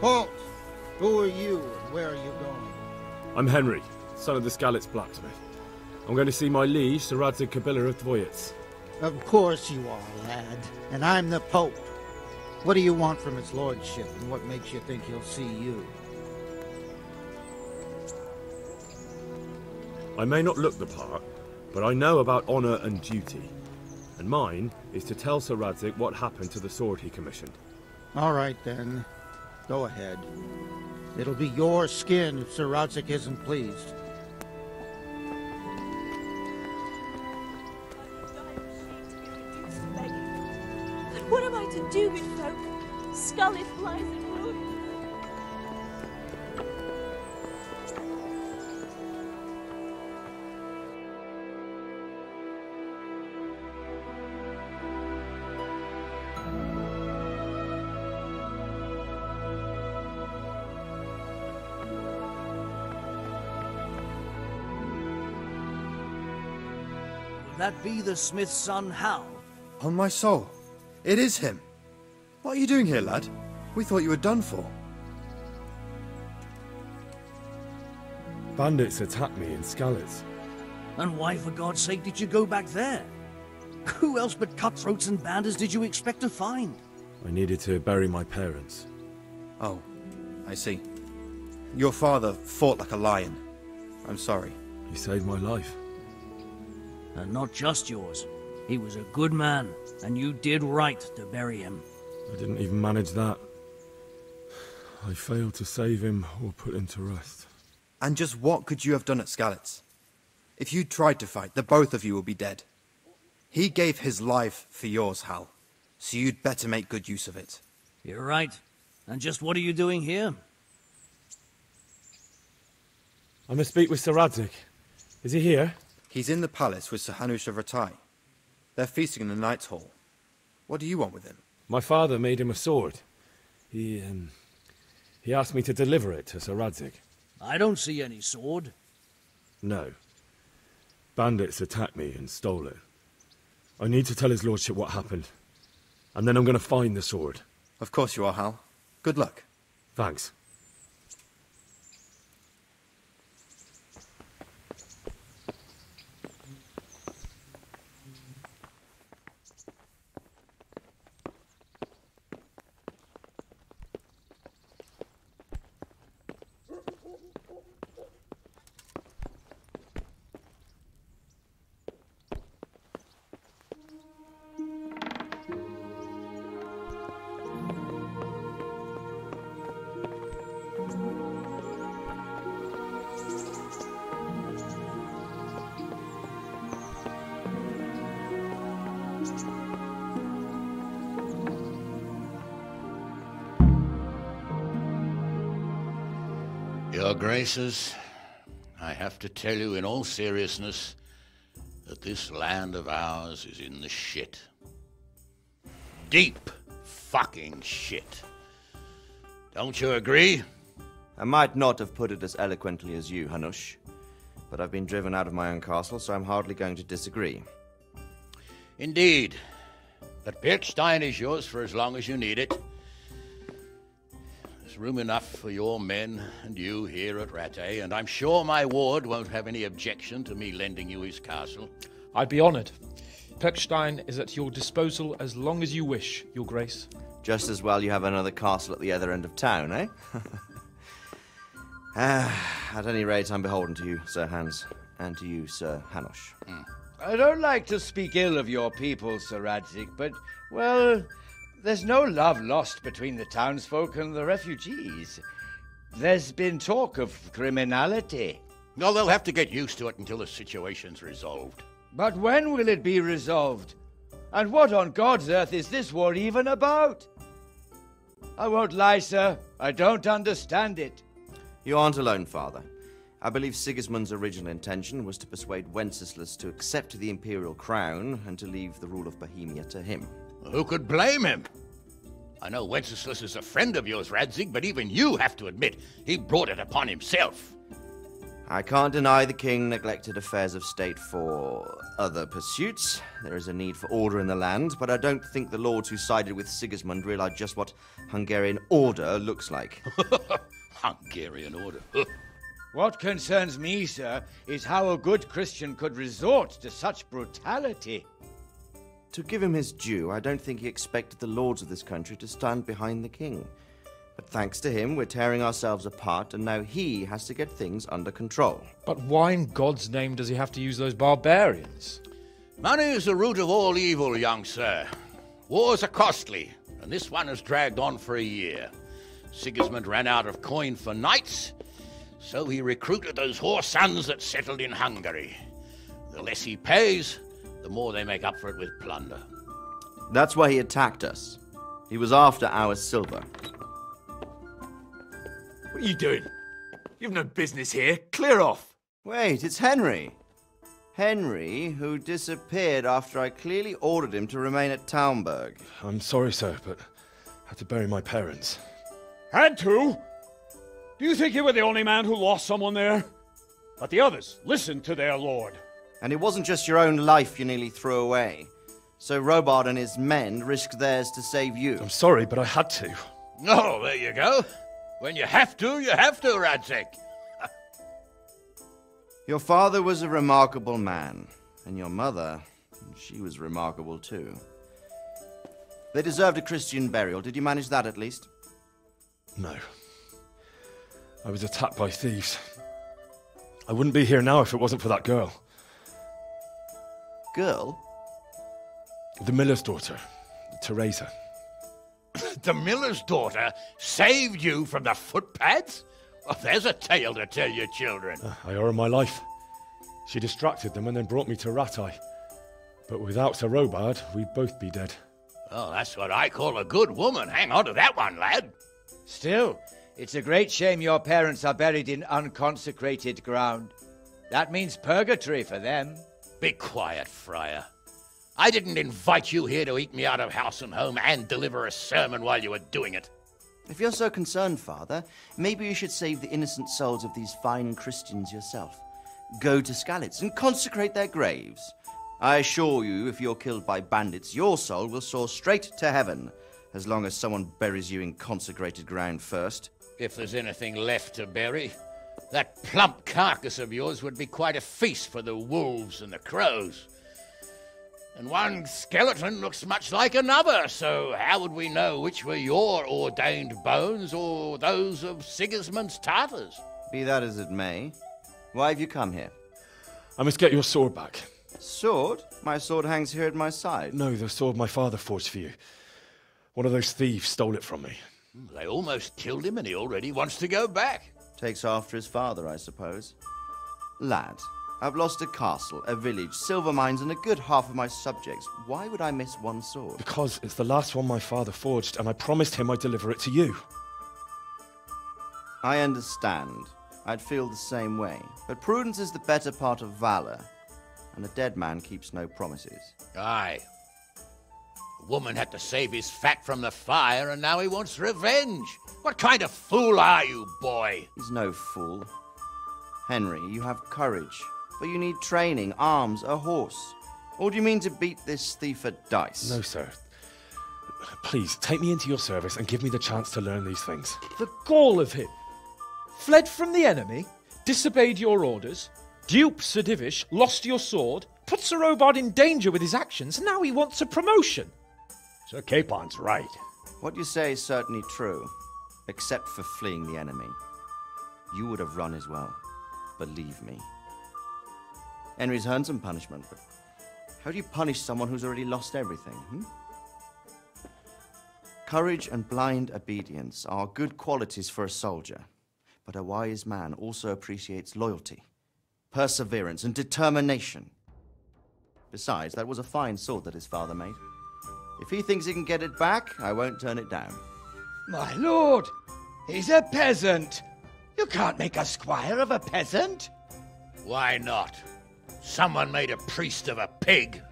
Halt! Who are you and where are you going? I'm Henry, son of the Skalitz blacksmith. I'm going to see my liege, Sir Radzig Kabila of Dvoyitz. Of course you are, lad. And I'm the Pope. What do you want from his lordship, and what makes you think he'll see you? I may not look the part, but I know about honor and duty. And mine is to tell Sir Radzig what happened to the sword he commissioned. All right, then. Go ahead. It'll be your skin if Sir Radzig isn't pleased. What am I to do, good folk? Scully flies in ruin. Will that be the smith's son, Hal? On my soul. It is him. What are you doing here, lad? We thought you were done for. Bandits attacked me in Skalitz. And why, for God's sake, did you go back there? Who else but cutthroats and bandits did you expect to find? I needed to bury my parents. Oh, I see. Your father fought like a lion. I'm sorry. He saved my life. And not just yours. He was a good man, and you did right to bury him. I didn't even manage that. I failed to save him or put him to rest. And just what could you have done at Skalitz? If you tried to fight, the both of you will be dead. He gave his life for yours, Hal. So you'd better make good use of it. You're right. And just what are you doing here? I must speak with Sir Radzig. Is he here? He's in the palace with Sir Hanush of Ratai. They're feasting in the Knight's Hall. What do you want with him? My father made him a sword. He asked me to deliver it to Sir Radzig. I don't see any sword. No. Bandits attacked me and stole it. I need to tell his lordship what happened. And then I'm going to find the sword. Of course you are, Hal. Good luck. Thanks. Your Graces, I have to tell you in all seriousness that this land of ours is in the shit. Deep fucking shit. Don't you agree? I might not have put it as eloquently as you, Hanush, but I've been driven out of my own castle, so I'm hardly going to disagree. Indeed. But Birkstein is yours for as long as you need it. There's room enough for your men and you here at Rattay, and I'm sure my ward won't have any objection to me lending you his castle. I'd be honored. Pirkstein is at your disposal as long as you wish, Your Grace. Just as well you have another castle at the other end of town, eh? At any rate, I'm beholden to you, Sir Hans, and to you, Sir Hanush. I don't like to speak ill of your people, Sir Radzig, but, well, there's no love lost between the townsfolk and the refugees. There's been talk of criminality. No, they'll have to get used to it until the situation's resolved. But when will it be resolved? And what on God's earth is this war even about? I won't lie, sir. I don't understand it. You aren't alone, Father. I believe Sigismund's original intention was to persuade Wenceslas to accept the imperial crown and to leave the rule of Bohemia to him. Who could blame him? I know Wenceslas is a friend of yours, Radzig, but even you have to admit he brought it upon himself. I can't deny the king neglected affairs of state for other pursuits. There is a need for order in the land, but I don't think the lords who sided with Sigismund realized just what Hungarian order looks like. Hungarian order. What concerns me, sir, is how a good Christian could resort to such brutality. To give him his due, I don't think he expected the lords of this country to stand behind the king. But thanks to him, we're tearing ourselves apart, and now he has to get things under control. But why in God's name does he have to use those barbarians? Money is the root of all evil, young sir. Wars are costly, and this one has dragged on for a year. Sigismund ran out of coin for knights, so he recruited those whore sons that settled in Hungary. The less he pays, the more they make up for it with plunder. That's why he attacked us. He was after our silver. What are you doing? You've no business here. Clear off. Wait, it's Henry. Henry, who disappeared after I clearly ordered him to remain at Taunberg. I'm sorry, sir, but I had to bury my parents. Had to? Do you think you were the only man who lost someone there? But the others listened to their lord. And it wasn't just your own life you nearly threw away. So Robard and his men risked theirs to save you. I'm sorry, but I had to. Oh, there you go. When you have to, Radzig. Your father was a remarkable man, and your mother, she was remarkable too. They deserved a Christian burial. Did you manage that at least? No. I was attacked by thieves. I wouldn't be here now if it wasn't for that girl. Girl? The miller's daughter, Teresa. The miller's daughter saved you from the footpads? Well, there's a tale to tell your children. I owe her my life. She distracted them and then brought me to Rattay. But without Sir Robard, we'd both be dead. Oh, that's what I call a good woman. Hang on to that one, lad. Still, it's a great shame your parents are buried in unconsecrated ground. That means purgatory for them. Be quiet, friar. I didn't invite you here to eat me out of house and home and deliver a sermon while you were doing it. If you're so concerned, Father, maybe you should save the innocent souls of these fine Christians yourself. Go to Skalitz and consecrate their graves. I assure you, if you're killed by bandits, your soul will soar straight to heaven, as long as someone buries you in consecrated ground first. If there's anything left to bury, that plump carcass of yours would be quite a feast for the wolves and the crows. And one skeleton looks much like another, so how would we know which were your ordained bones or those of Sigismund's Tartars? Be that as it may, why have you come here? I must get your sword back. Sword? My sword hangs here at my side. No, the sword my father forged for you. One of those thieves stole it from me. They almost killed him and he already wants to go back. Takes after his father, I suppose. Lad, I've lost a castle, a village, silver mines, and a good half of my subjects. Why would I miss one sword? Because it's the last one my father forged, and I promised him I'd deliver it to you. I understand. I'd feel the same way. But prudence is the better part of valor, and a dead man keeps no promises. Aye. The woman had to save his fat from the fire, and now he wants revenge. What kind of fool are you, boy? He's no fool. Henry, you have courage, but you need training, arms, a horse. Or do you mean to beat this thief at dice? No, sir. Please, take me into your service and give me the chance to learn these things. The gall of him! Fled from the enemy, disobeyed your orders, duped Sir Divish, lost your sword, put Sir Robard in danger with his actions, and now he wants a promotion. Sir Capon's right. What you say is certainly true, except for fleeing the enemy. You would have run as well, believe me. Henry's earned some punishment, but how do you punish someone who's already lost everything, Courage and blind obedience are good qualities for a soldier, but a wise man also appreciates loyalty, perseverance, and determination. Besides, that was a fine sword that his father made. If he thinks he can get it back, I won't turn it down. My lord, he's a peasant. You can't make a squire of a peasant. Why not? Someone made a priest of a pig.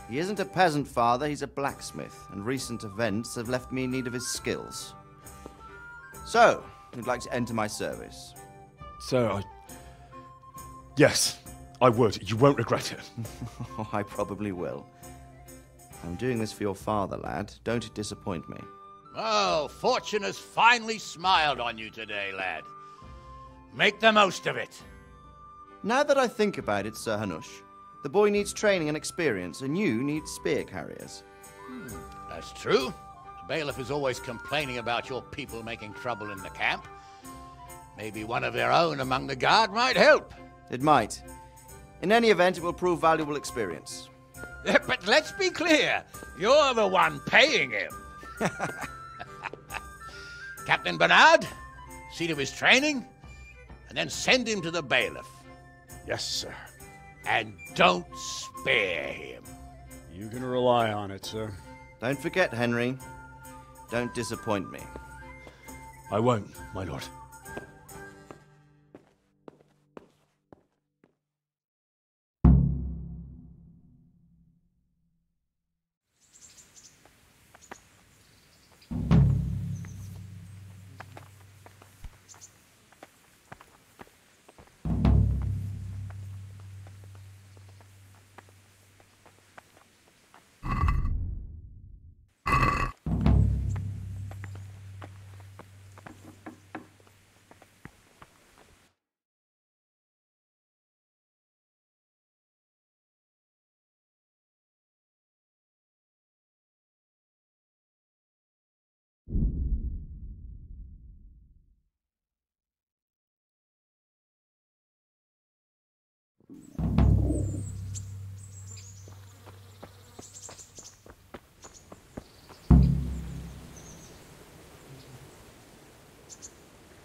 He isn't a peasant, Father. He's a blacksmith, and recent events have left me in need of his skills. So, you'd like to enter my service? Sir, Yes, I would. You won't regret it. Oh, I probably will. I'm doing this for your father, lad. Don't disappoint me. Oh, fortune has finally smiled on you today, lad. Make the most of it. Now that I think about it, Sir Hanush, the boy needs training and experience, and you need spear carriers. That's true. The bailiff is always complaining about your people making trouble in the camp. Maybe one of their own among the guard might help. It might. In any event, it will prove valuable experience. But let's be clear, you're the one paying him. Captain Bernard, see to his training, and then send him to the bailiff. Yes, sir. And don't spare him. You can rely on it, sir. Don't forget, Henry. Don't disappoint me. I won't, my lord.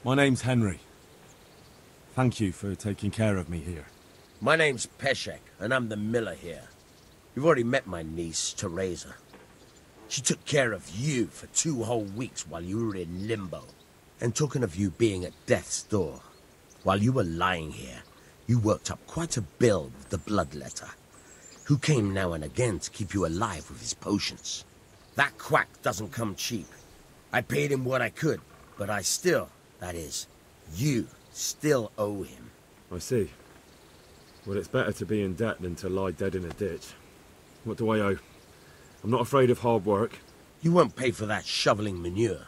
My name's Henry. Thank you for taking care of me here. My name's Peshek, and I'm the miller here. You've already met my niece, Teresa. She took care of you for 2 whole weeks while you were in limbo. And talking of you being at death's door, while you were lying here, you worked up quite a bill with the bloodletter, who came now and again to keep you alive with his potions. That quack doesn't come cheap. I paid him what I could, but I still, that is, you still owe him. I see. Well, it's better to be in debt than to lie dead in a ditch. What do I owe? I'm not afraid of hard work. You won't pay for that shoveling manure.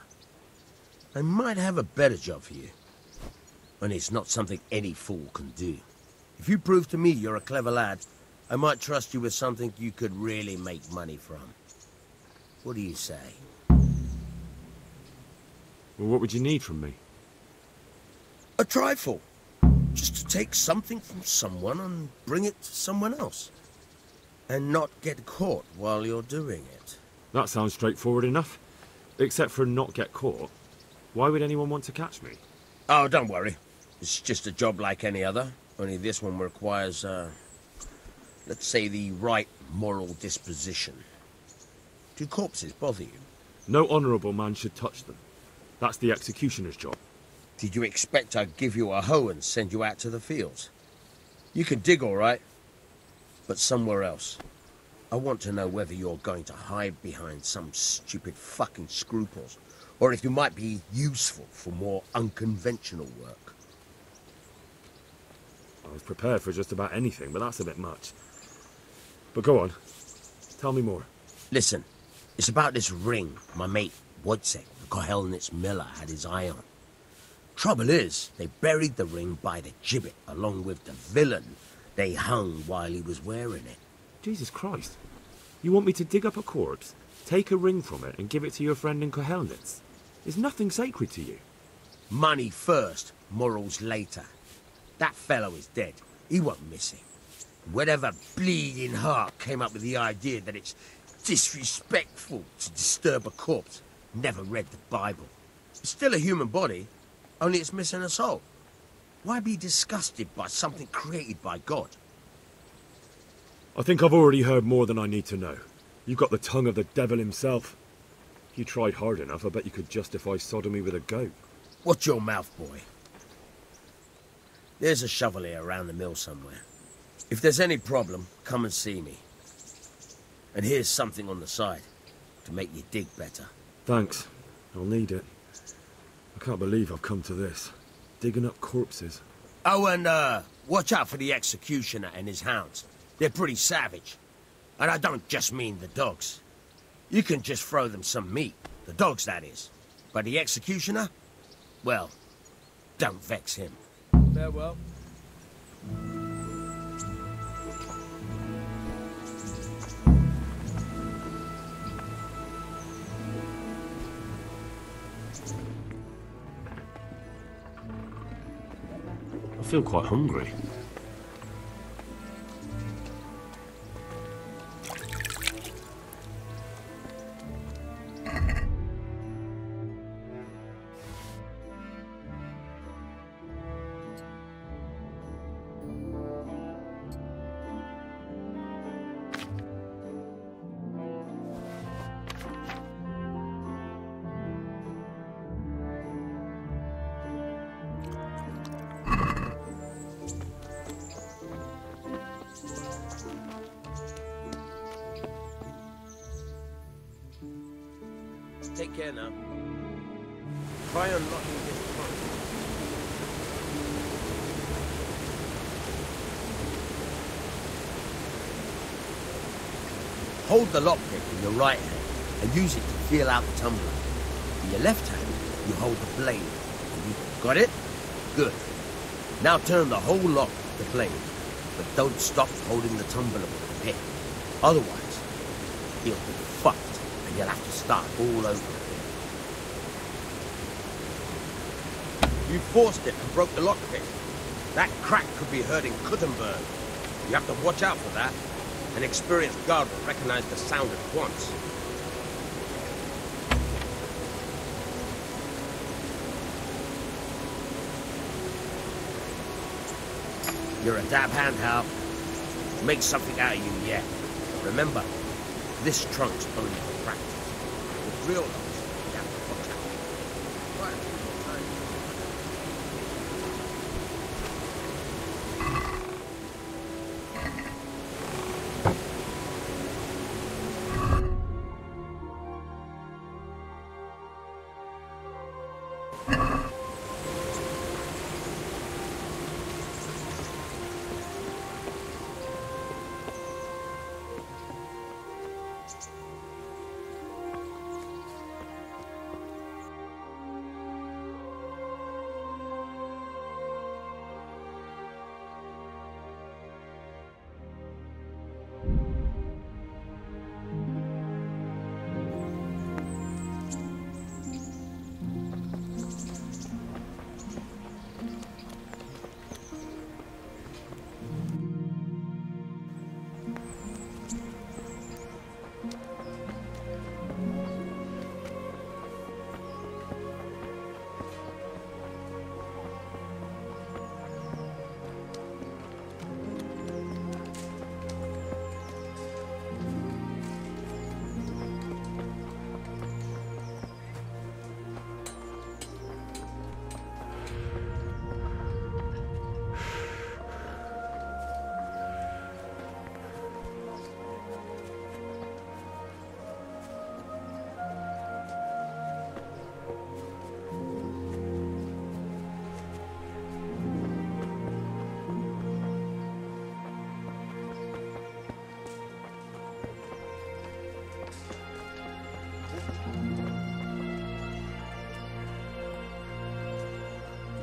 I might have a better job for you. And it's not something any fool can do. If you prove to me you're a clever lad, I might trust you with something you could really make money from. What do you say? Well, what would you need from me? A trifle. Just to take something from someone and bring it to someone else. And not get caught while you're doing it. That sounds straightforward enough. Except for not get caught. Why would anyone want to catch me? Oh, don't worry. It's just a job like any other. Only this one requires, let's say, the right moral disposition. Do corpses bother you? No honourable man should touch them. That's the executioner's job. Did you expect I'd give you a hoe and send you out to the fields? You can dig all right, but somewhere else. I want to know whether you're going to hide behind some stupid fucking scruples, or if you might be useful for more unconventional work. I was prepared for just about anything, but that's a bit much. But go on. Tell me more. Listen, it's about this ring my mate Wojciech, the Kohelnitz miller, had his eye on. Trouble is, they buried the ring by the gibbet, along with the villain they hung while he was wearing it. Jesus Christ. You want me to dig up a corpse, take a ring from it, and give it to your friend in Kohelnitz? Is nothing sacred to you? Money first, morals later. That fellow is dead. He won't miss it. Whatever bleeding heart came up with the idea that it's disrespectful to disturb a corpse never read the Bible. It's still a human body, only it's missing a soul. Why be disgusted by something created by God? I think I've already heard more than I need to know. You've got the tongue of the devil himself. If you tried hard enough, I bet you could justify sodomy with a goat. Watch your mouth, boy. There's a shovel here around the mill somewhere. If there's any problem, come and see me. And here's something on the side to make you dig better. Thanks. I'll need it. I can't believe I've come to this. Digging up corpses. Oh, and Watch out for the executioner and his hounds. They're pretty savage. And I don't just mean the dogs. You can just throw them some meat. The dogs, that is. But the executioner? Well, don't vex him. Farewell. I feel quite hungry. Take care now. Try unlocking this trunk. Hold the lockpick in your right hand and use it to feel out the tumbler. In your left hand, you hold the blade. Got it? Good. Now turn the whole lock to the blade, but don't stop holding the tumbler with the pick. Otherwise, you'll be fucked. You'll have to start all over again. You forced it and broke the lockpick. That crack could be heard in Kuttenberg. You have to watch out for that. An experienced guard will recognize the sound at once. You're a dab hand, Hal. Make something out of you yet. Remember, this trunk's only for practice. With real knowledge, you have to watch out. Right.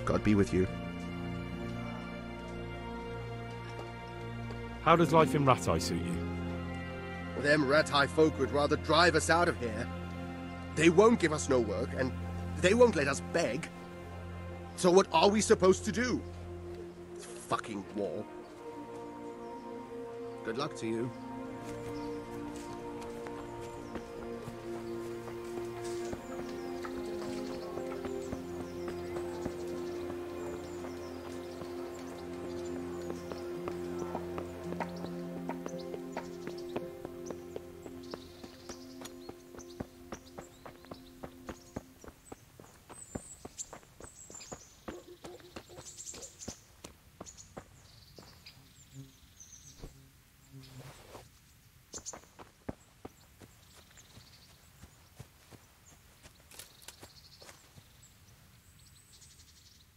God be with you. How does life in Rattay suit you? Them Rattay folk would rather drive us out of here. They won't give us no work, and they won't let us beg. So what are we supposed to do? Fucking war. Good luck to you.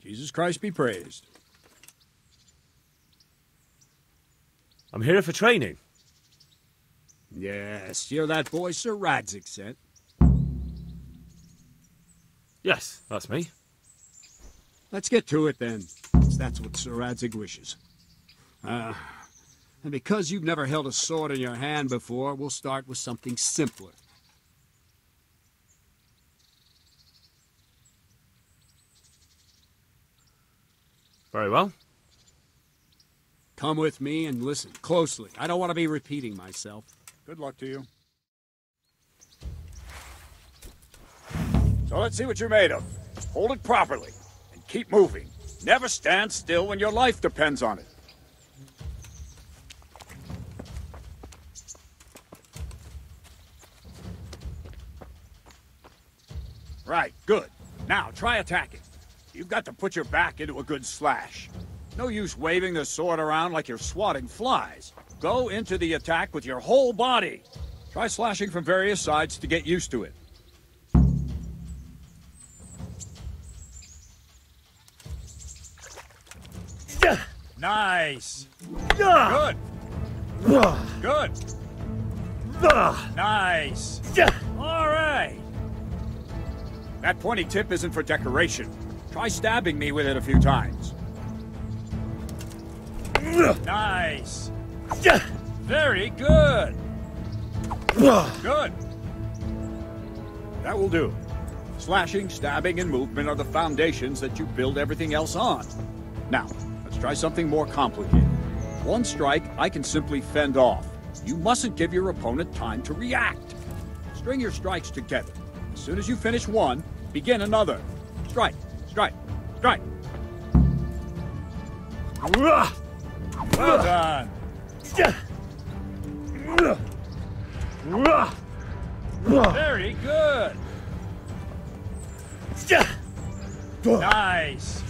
Jesus Christ be praised. I'm here for training. Yes, you're that boy Sir Radzig sent. Yes, that's me. Let's get to it then, since that's what Sir Radzig wishes. And because you've never held a sword in your hand before, we'll start with something simpler. Very well. Come with me and listen closely. I don't want to be repeating myself. Good luck to you. So let's see what you're made of. Hold it properly and keep moving. Never stand still when your life depends on it. Right, good. Now try attacking. You've got to put your back into a good slash. No use waving the sword around like you're swatting flies. Go into the attack with your whole body. Try slashing from various sides to get used to it. Nice. Good. Good. Nice. All right. That pointy tip isn't for decoration. Try stabbing me with it a few times. Nice. Very good. Good. That will do. Slashing, stabbing, and movement are the foundations that you build everything else on. Now, let's try something more complicated. One strike, I can simply fend off. You mustn't give your opponent time to react. String your strikes together. As soon as you finish one, begin another. Strike, strike, strike. Well done. Very good. Nice.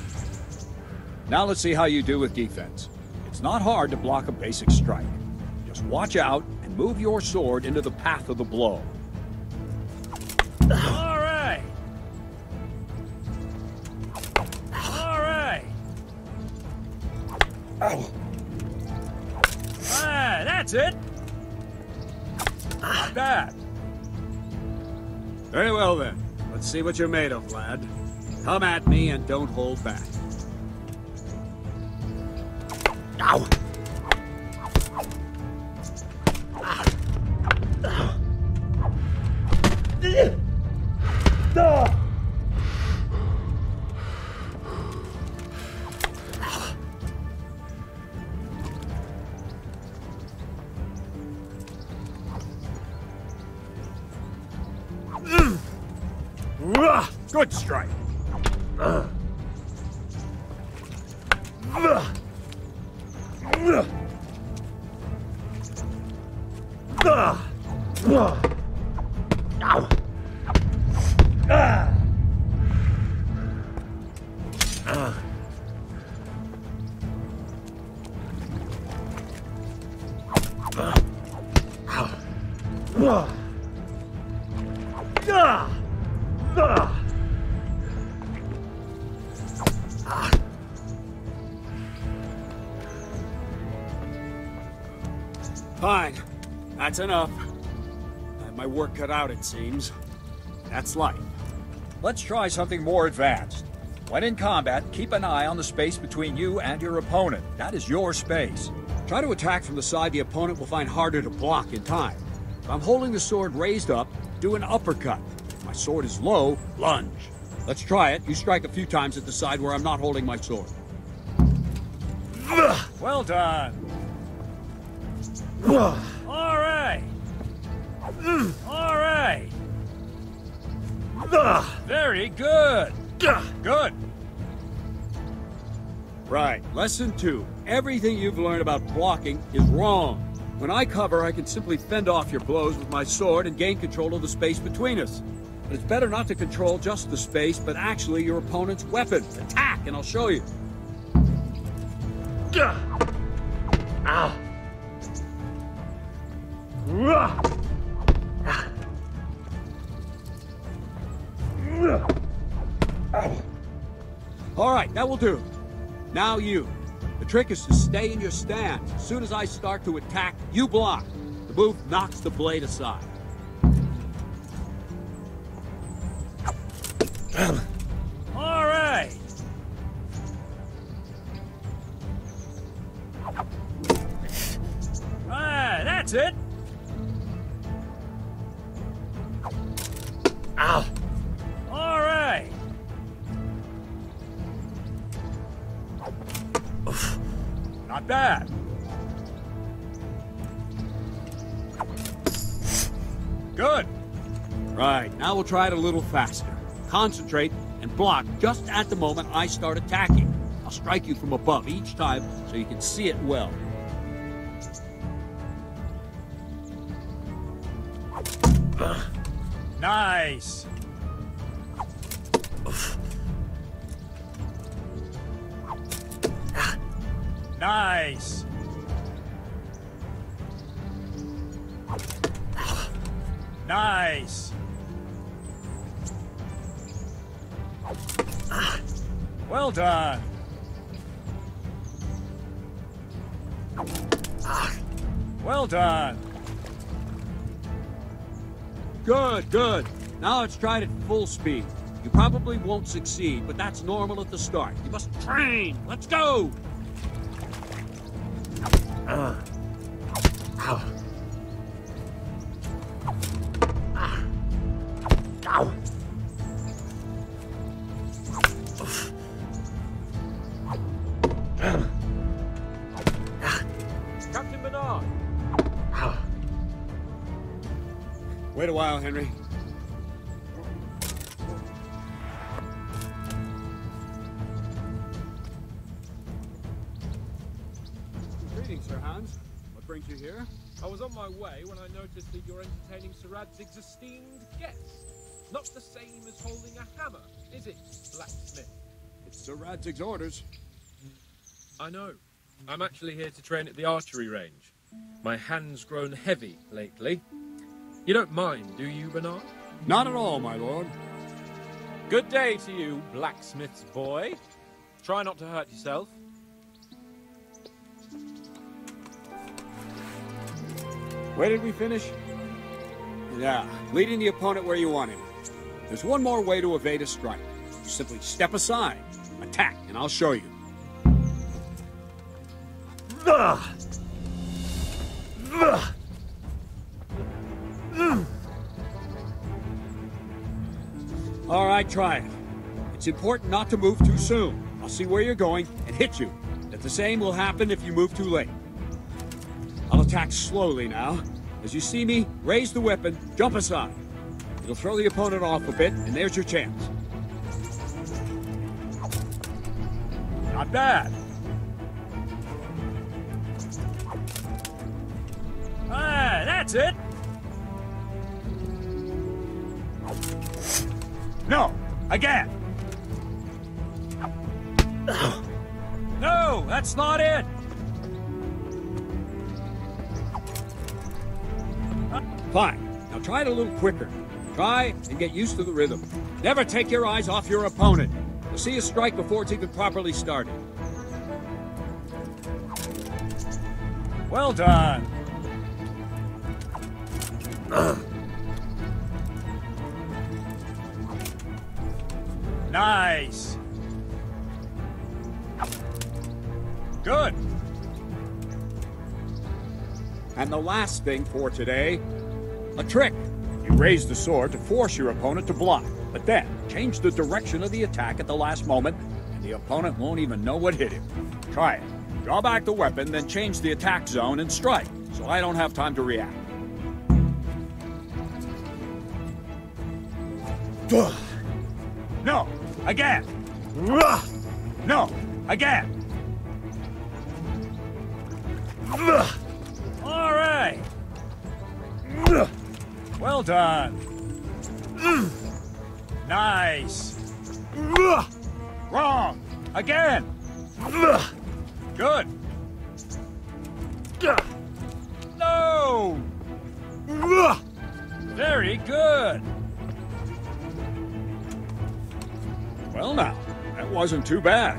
Now let's see how you do with defense. It's not hard to block a basic strike. Just watch out and move your sword into the path of the blow. All right. All right. Ah, that's it. Not bad. Very well then. Let's see what you're made of, lad. Come at me and don't hold back. Ow! Good strike. Fine. That's enough. I have my work cut out, it seems. That's life. Let's try something more advanced. When in combat, keep an eye on the space between you and your opponent. That is your space. Try to attack from the side the opponent will find harder to block in time. If I'm holding the sword raised up, do an uppercut. If my sword is low, lunge. Let's try it. You strike a few times at the side where I'm not holding my sword. Well done. All right. All right. Very good. Good. Right. Lesson 2. Everything you've learned about blocking is wrong. When I cover, I can simply fend off your blows with my sword and gain control of the space between us. But it's better not to control just the space, but actually your opponent's weapon. Attack, and I'll show you. Ow. All right, that will do. Now you. The trick is to stay in your stance. As soon as I start to attack, you block. The move knocks the blade aside. All right. That's it. Ow. All right. Not bad. Good. Right, now we'll try it a little faster. Concentrate and block just at the moment I start attacking. I'll strike you from above each time so you can see it well. Nice. Nice. Nice. Well done. Well done. Good, good. Now let's try it at full speed. You probably won't succeed, but that's normal at the start. You must train. Let's go! Ow. Ow. Captain Bernard! Wait a while, Henry. Greetings, Sir Hans. What brings you here? I was on my way when I noticed that you're entertaining Sir Radzig's esteemed guest. Not the same as holding a hammer, is it, blacksmith? It's Sir Radzig's orders. I know. I'm actually here to train at the archery range. My hand's grown heavy lately. You don't mind, do you, Bernard? Not at all, my lord. Good day to you, blacksmith's boy. Try not to hurt yourself. Where did we finish? Yeah, leading the opponent where you want him. There's one more way to evade a strike. Simply step aside, attack, and I'll show you. All right, try it. It's important not to move too soon. I'll see where you're going and hit you. But the same will happen if you move too late. I'll attack slowly now. As you see me, raise the weapon, jump aside. It'll throw the opponent off a bit, and there's your chance. Not bad. That's it. No, again. No, that's not it. Fine. Now try it a little quicker. Try and get used to the rhythm. Never take your eyes off your opponent. You'll see a strike before it's even properly started. Well done. Nice. Good. And the last thing for today, a trick. You raise the sword to force your opponent to block, but then change the direction of the attack at the last moment, and the opponent won't even know what hit him. Try it. Draw back the weapon, then change the attack zone and strike, so I don't have time to react. No, again. No, again. All right. Well done. Nice. Wrong. Again. Good. No. Very good. Well now, that wasn't too bad.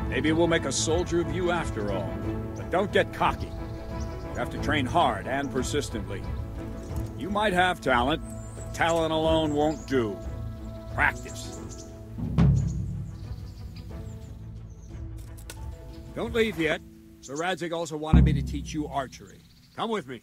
Maybe we'll make a soldier of you after all. But don't get cocky. You have to train hard and persistently. You might have talent, but talent alone won't do. Practice. Don't leave yet. Sir Radzig also wanted me to teach you archery. Come with me.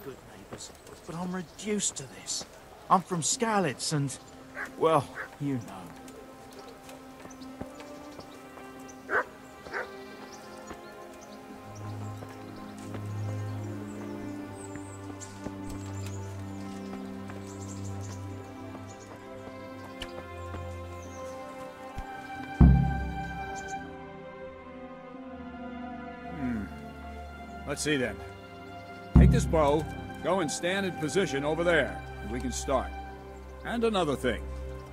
Good neighbours, but I'm reduced to this. I'm from Skalitz and, well, you know. Let's see then. Take this bow, go and stand in position over there, and we can start. And another thing,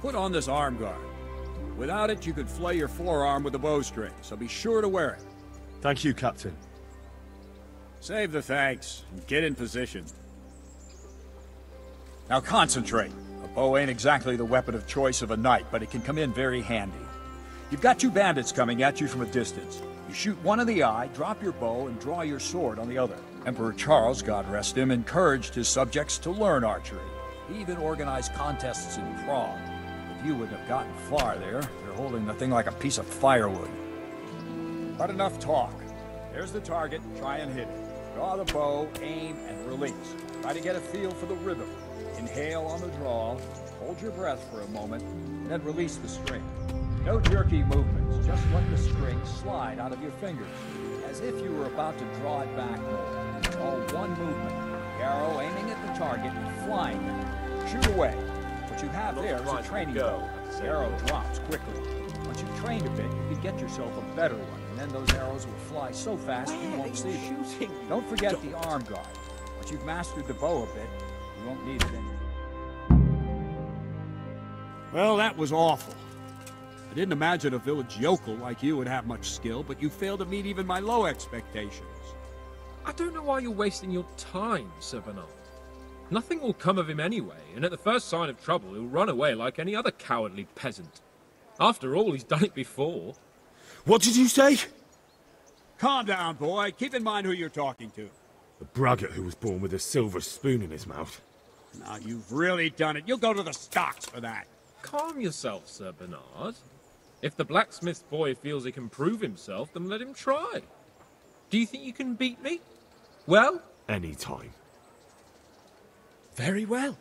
put on this arm guard. Without it, you could flay your forearm with the bowstring, so be sure to wear it. Thank you, Captain. Save the thanks, and get in position. Now concentrate. A bow ain't exactly the weapon of choice of a knight, but it can come in very handy. You've got two bandits coming at you from a distance. You shoot one in the eye, drop your bow, and draw your sword on the other. Emperor Charles, God rest him, encouraged his subjects to learn archery. He even organized contests in Prague. If you wouldn't have gotten far there, you're holding the thing like a piece of firewood. But enough talk. There's the target, try and hit it. Draw the bow, aim, and release. Try to get a feel for the rhythm. Inhale on the draw, hold your breath for a moment, then release the string. No jerky movements, just let the string slide out of your fingers, as if you were about to draw it back more. It's all one movement. The arrow aiming at the target, flying it. Shoot away. What you have there is a training bow. The arrow drops quickly. Once you've trained a bit, you can get yourself a better one, and then those arrows will fly so fast you won't see them. Don't forget the arm guard. Once you've mastered the bow a bit, you won't need it anymore. Well, that was awful. I didn't imagine a village yokel like you would have much skill, but you failed to meet even my low expectations. I don't know why you're wasting your time, Sir Bernard. Nothing will come of him anyway, and at the first sign of trouble, he'll run away like any other cowardly peasant. After all, he's done it before. What did you say? Calm down, boy. Keep in mind who you're talking to. The braggart who was born with a silver spoon in his mouth. Now, you've really done it. You'll go to the stocks for that. Calm yourself, Sir Bernard. If the blacksmith boy feels he can prove himself, then let him try. Do you think you can beat me? Well? Any time. Very well.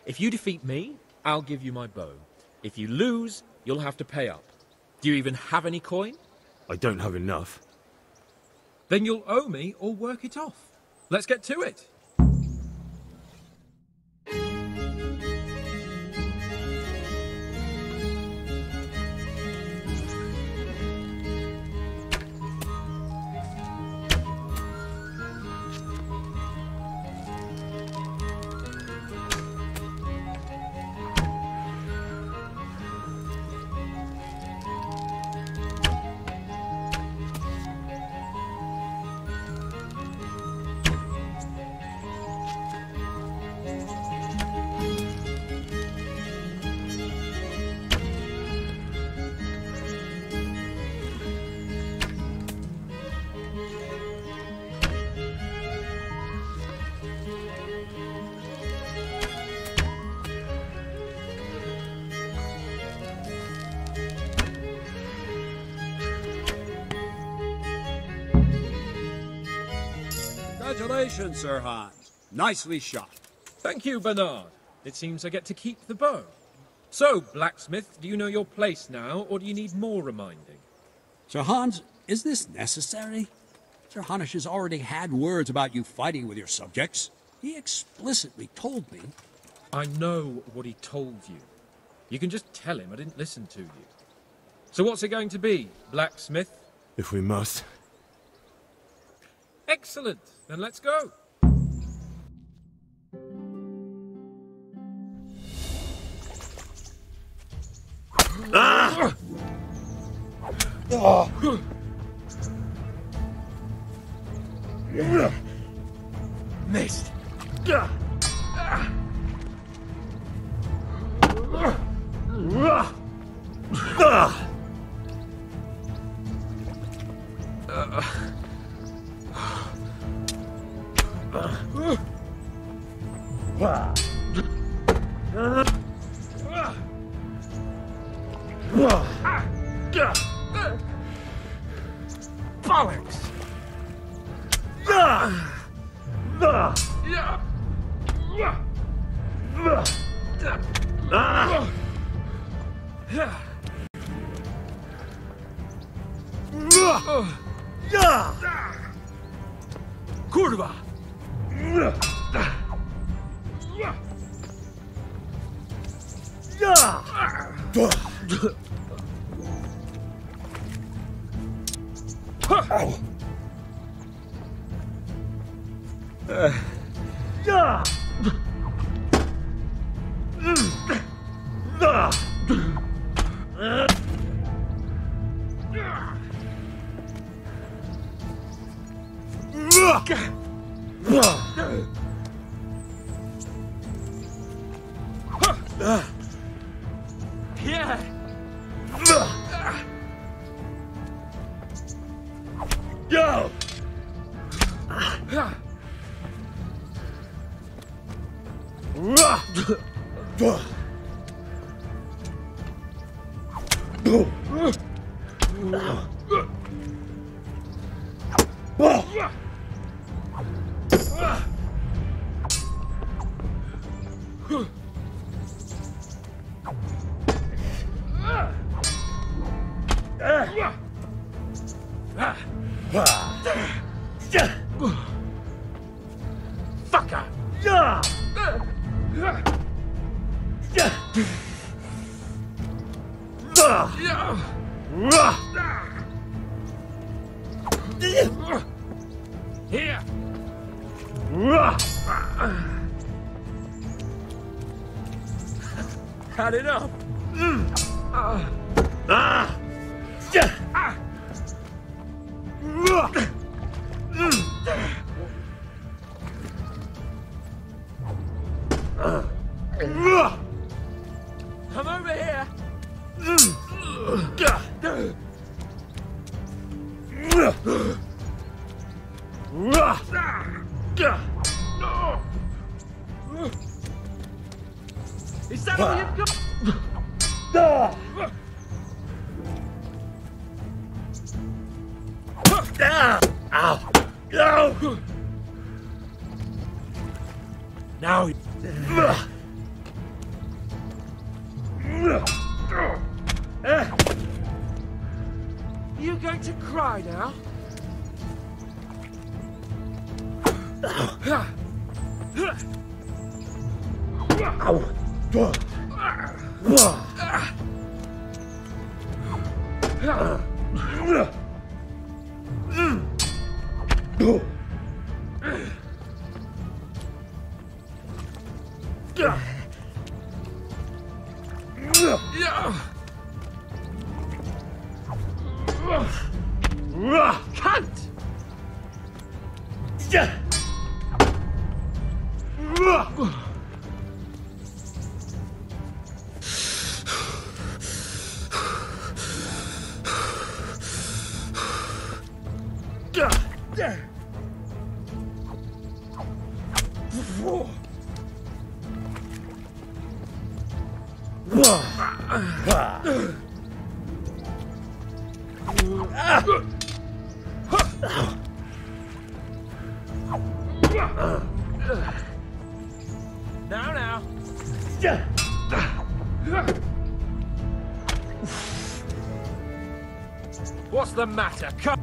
If you defeat me, I'll give you my bow. If you lose, you'll have to pay up. Do you even have any coin? I don't have enough. Then you'll owe me or work it off. Let's get to it. Congratulations, Sir Hans. Nicely shot. Thank you, Bernard. It seems I get to keep the bow. So, blacksmith, do you know your place now, or do you need more reminding? Sir Hans, is this necessary? Sir Hanush has already had words about you fighting with your subjects. He explicitly told me. I know what he told you. You can just tell him I didn't listen to you. So what's it going to be, blacksmith? If we must. Excellent. Then let's go. Ah! Oh. Missed. Bollocks! Kurwa! Yeah! Go! Fucker! Here! Had enough! Come over here! Is that all you've got? Ow! No! Now. You going to cry now? Cunt! Now. What's the matter? Come.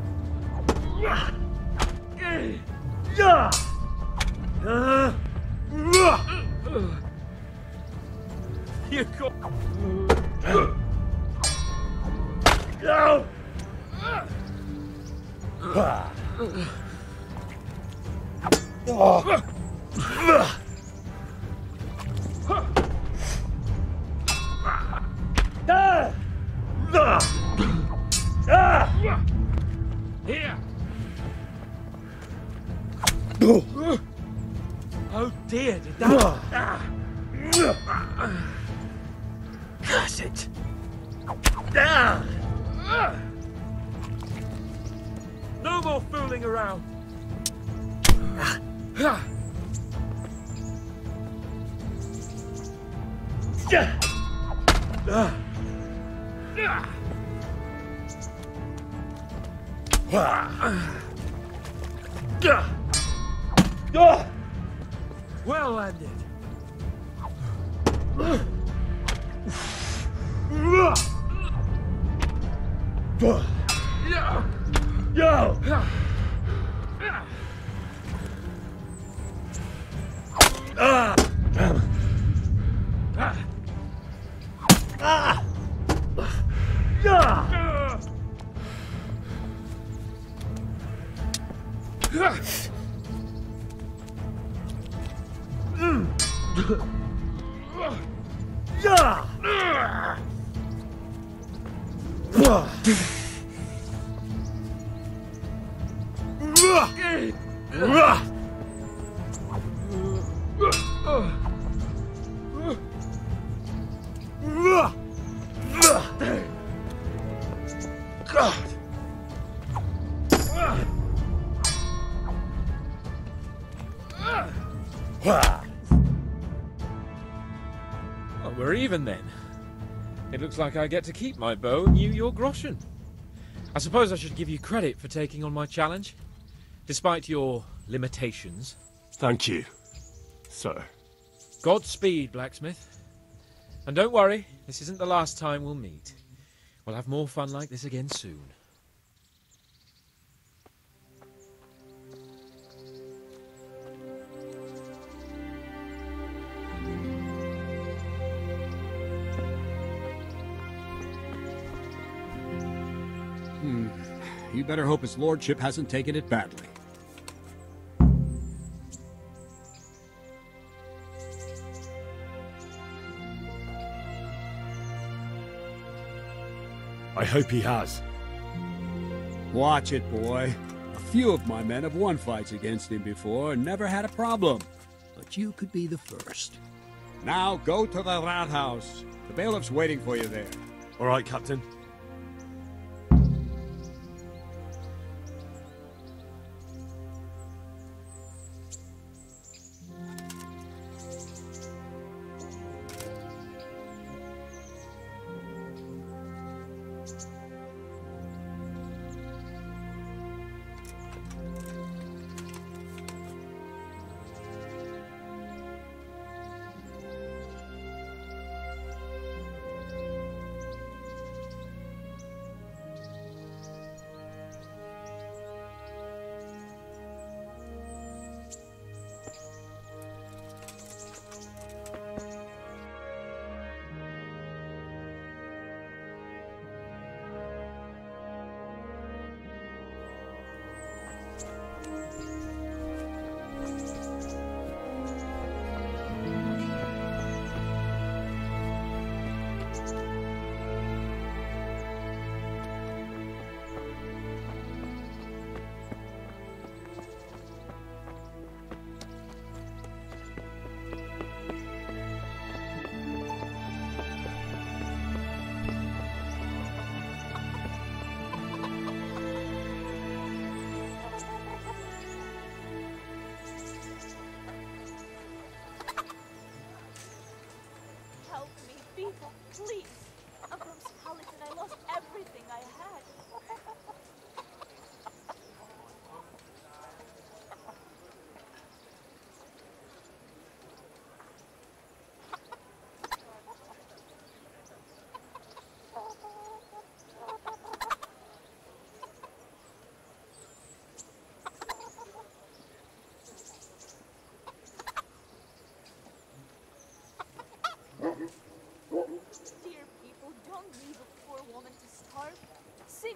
You got. No. Here. Oh dear, did that... Curse it! No more fooling around! Well landed. Well, we're even then. It looks like I get to keep my bow and you your groschen. I suppose I should give you credit for taking on my challenge, despite your limitations. Thank you, sir. Godspeed, blacksmith. And don't worry, this isn't the last time we'll meet. We'll have more fun like this again soon. You better hope his lordship hasn't taken it badly. I hope he has. Watch it, boy. A few of my men have won fights against him before and never had a problem. But you could be the first. Now go to the rat house. The bailiff's waiting for you there. All right, Captain.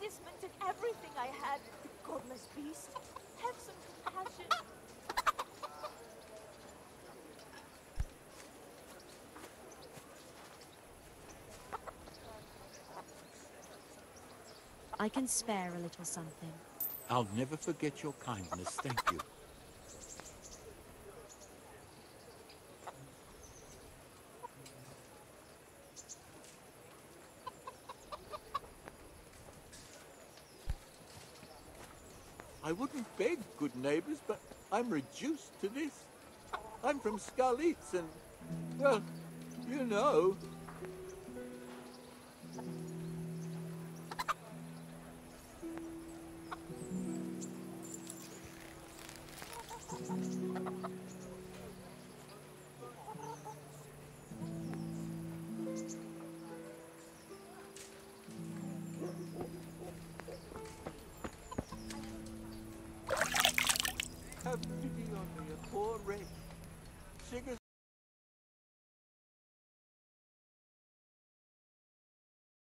Sigismund took everything I had. The godless beast. Have some compassion. I can spare a little something. I'll never forget your kindness, thank you. I wouldn't beg, good neighbors, but I'm reduced to this. I'm from Skalitz and, well, you know. Have pity on me, a poor wretch.